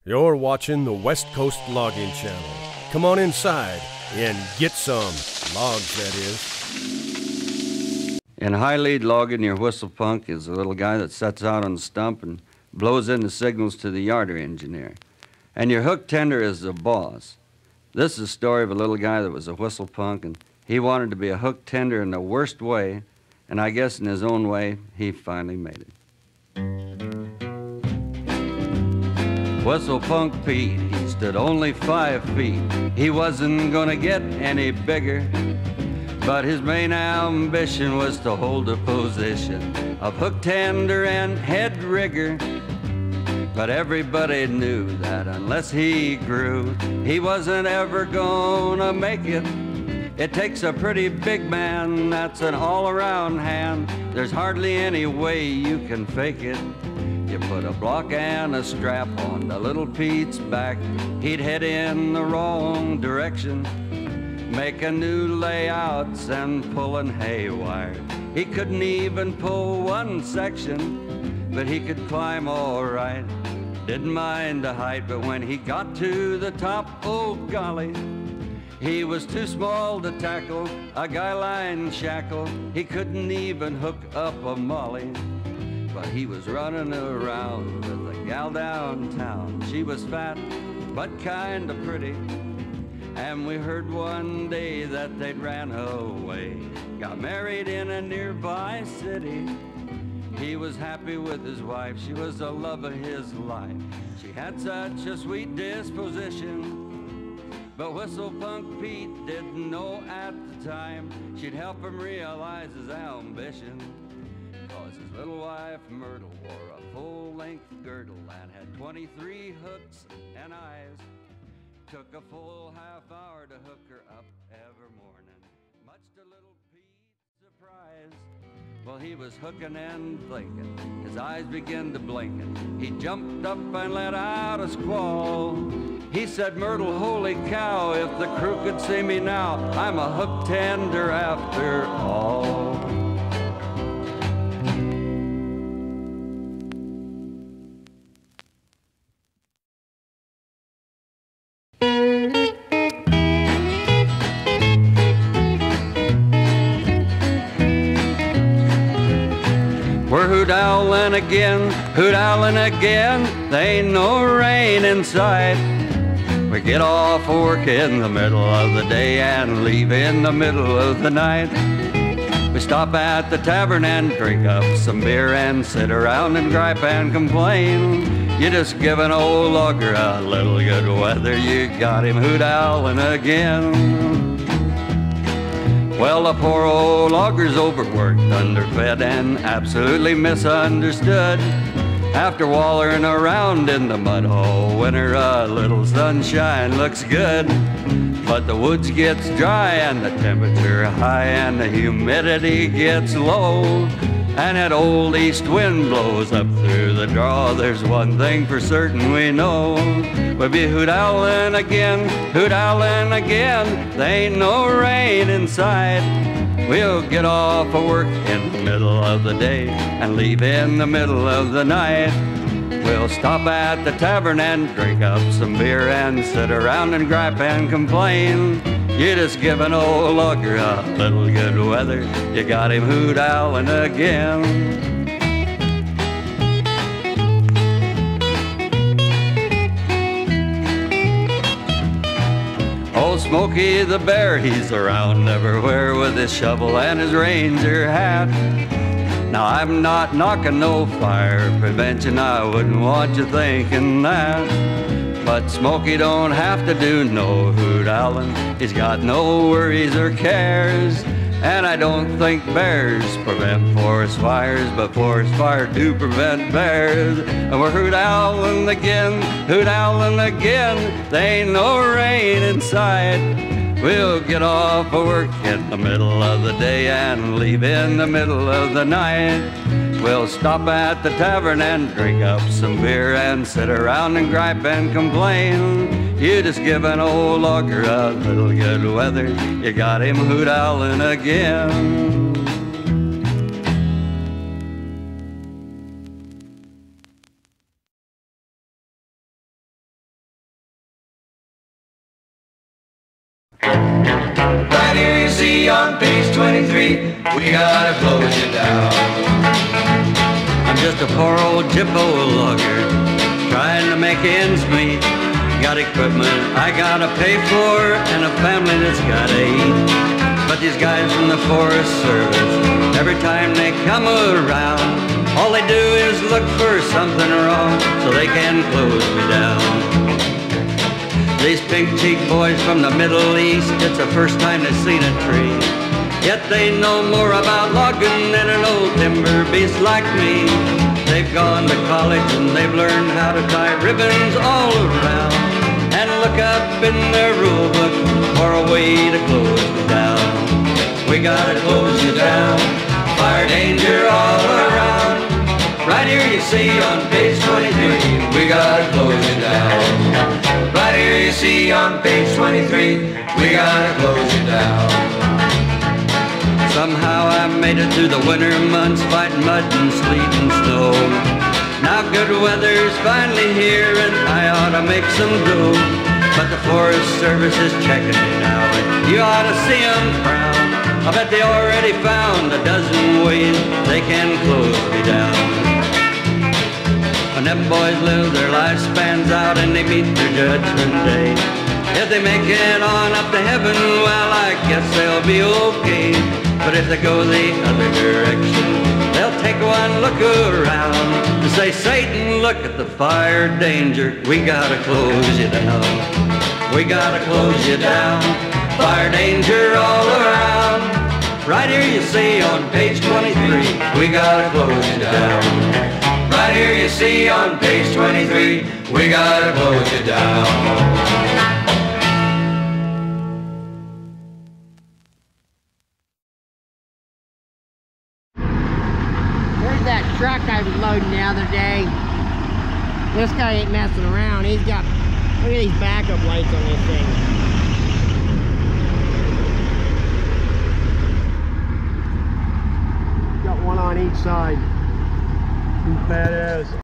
You're watching the West Coast Logging Channel. Come on inside and get some logs, that is. In high lead logging, your whistle punk is a little guy that sets out on the stump and blows in the signals to the yarder engineer. And your hook tender is the boss. This is a story of a little guy that was a whistle punk, and he wanted to be a hook tender in the worst way, and I guess in his own way, he finally made it. Whistle Punk Pete, he stood only 5 feet. He wasn't gonna get any bigger, but his main ambition was to hold a position of hook tender and head rigger. But everybody knew that unless he grew, he wasn't ever gonna make it. It takes a pretty big man that's an all-around hand. There's hardly any way you can fake it. You put a block and a strap on the little Pete's back, he'd head in the wrong direction, making new layouts and pulling haywire. He couldn't even pull one section, but he could climb all right. Didn't mind the height, but when he got to the top, oh golly, he was too small to tackle a guy line shackle. He couldn't even hook up a molly. But he was running around with a gal downtown. She was fat, but kinda pretty. And we heard one day that they'd ran away, got married in a nearby city. He was happy with his wife, she was the love of his life. She had such a sweet disposition, but Whistle Punk Pete didn't know at the time she'd help him realize his ambition. Cause his little wife Myrtle wore a full-length girdle and had 23 hooks and eyes. Took a full half hour to hook her up every morning, much to little Pete's surprise. Well, he was hooking and thinking, his eyes began to blinking. He jumped up and let out a squall. He said, Myrtle, holy cow, if the crew could see me now, I'm a hook tender after all. We're hoot-owling again, there ain't no rain in sight. We get off work in the middle of the day and leave in the middle of the night. We stop at the tavern and drink up some beer and sit around and gripe and complain. You just give an old logger a little good weather, you got him hoot-owling again. Well, the poor old logger's overworked, underfed, and absolutely misunderstood. After wallering around in the mud all winter, a little sunshine looks good. But the woods gets dry and the temperature high and the humidity gets low, and that old east wind blows up through the draw. There's one thing for certain we know, we'll be hoot-owling again, there ain't no rain in sight. We'll get off of work in the middle of the day and leave in the middle of the night. We'll stop at the tavern and drink up some beer and sit around and gripe and complain. You just give an old logger a little good weather, you got him hoot-owling again. Old Smokey the Bear, he's around everywhere with his shovel and his ranger hat. Now I'm not knocking no fire prevention, I wouldn't want you thinking that. But Smokey don't have to do no hoot-owling, he's got no worries or cares. And I don't think bears prevent forest fires, but forest fires do prevent bears. And we're hoot-owling again, there ain't no rain in sight. We'll get off of work in the middle of the day and leave in the middle of the night. We'll stop at the tavern and drink up some beer and sit around and gripe and complain. You just give an old logger a little good weather, you got him hoot-owling again. Right here you see on page 23, we gotta close you down. I'm just a poor old Jippo logger, trying to make ends meet. Got equipment I gotta pay for, and a family that's gotta eat. But these guys from the Forest Service, every time they come around, all they do is look for something wrong so they can close me down. These pink-cheeked boys from the Middle East, it's the first time they've seen a tree. Yet they know more about logging than an old timber beast like me. They've gone to college and they've learned how to tie ribbons all around and look up in their rule book for a way to close me down. We gotta close you down, fire danger all around. Right here you see on page 23, we gotta close you down. Right here you see on page 23, we gotta close you down. Somehow I made it through the winter months, fighting mud and sleet and snow. Now good weather's finally here and I ought to make some dough. But the Forest Service is checking me now and you ought to see them frown. I bet they already found a dozen ways they can close me down. When them boys live their lifespans out and they meet their judgment day, if they make it on up to heaven, well I guess they'll be okay. But if they go the other direction, they'll take one look around and say, Satan, look at the fire danger, we gotta close you down. We gotta close you down, fire danger all around. Right here you see on page 23, we gotta close you down. Right here you see on page 23, we gotta close you down. That truck I was loading the other day. This guy ain't messing around. He's got, look at these backup lights on this thing. Got one on each side. Badass.